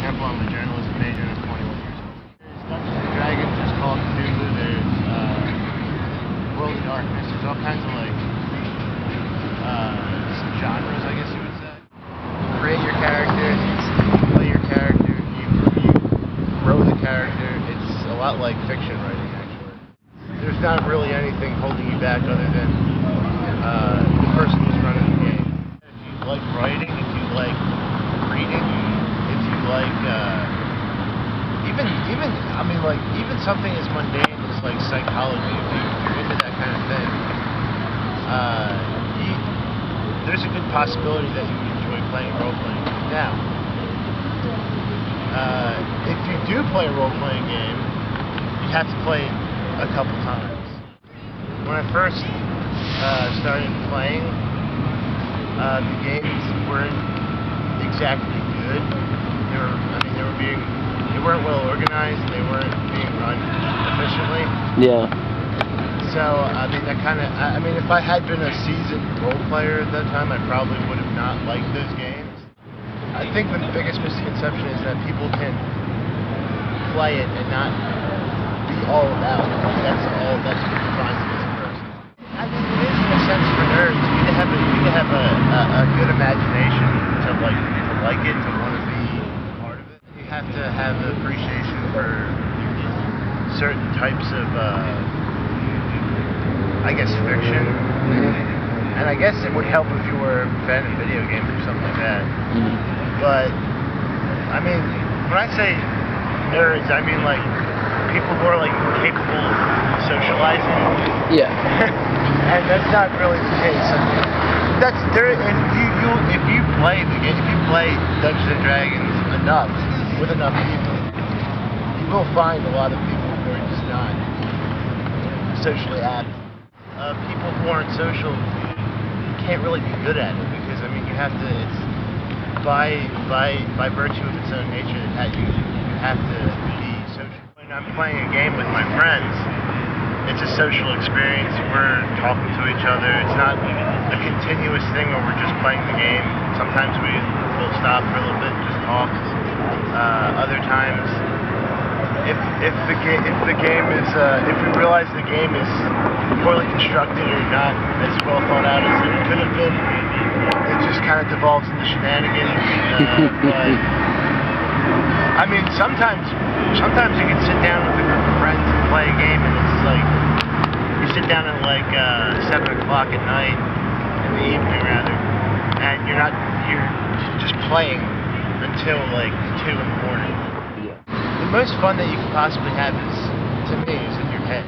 example, I'm a journalism major and I'm 21 years old. There's Dungeons and Dragons, there's Call of Cthulhu, there's World of Darkness, there's all kinds of like genres, I guess you would say. You create your character, you play your character, you grow the character. It's a lot like fiction writing, actually. There's not really anything holding you back other than the person who's running the game. If you like writing, if you like reading, if you like even something as mundane as like psychology, if you're into that kind of thing, there's a good possibility that you would enjoy playing a role-playing game. Now, if you do play a role-playing game, you have to play it a couple times. When I first started playing, the games weren't exactly good. They weren't well organized. They weren't being run efficiently. Yeah. So if I had been a seasoned role player at that time, I probably would have not liked those games. I think the biggest misconception is that people can play it and not be all about it. That's what defines it as a person. I mean, it is in a sense for nerds. You need to have a good imagination to like it, to want to be part of it. You have to have an appreciation for certain types of, I guess, fiction. Mm-hmm. And I guess it would help if you were a fan of video games or something like that. Mm-hmm. But, I mean, when I say nerds, I mean like people who are like capable of socializing. Yeah. And that's not really the case. I mean, if you play the game, if you play Dungeons and Dragons enough, with enough people, you will find a lot of people who are just not socially apt. People who aren't social can't really be good at it because I mean you have to. It's by virtue of its own nature that you have to be social. When I'm playing a game with my friends, it's a social experience. We're talking to each other. It's not a continuous thing where we're just playing the game. Sometimes we will stop for a little bit and just talk. Other times, if we realize the game is poorly constructed or not as well thought out as it could have been, it just kind of devolves into shenanigans. But I mean, sometimes you can sit down with a group of friends and play a game, and it's like you sit down at like 7 o'clock at night, in the evening rather, and you're just playing until like 2 in the morning. Yeah. The most fun that you can possibly have is, to me, is in your head.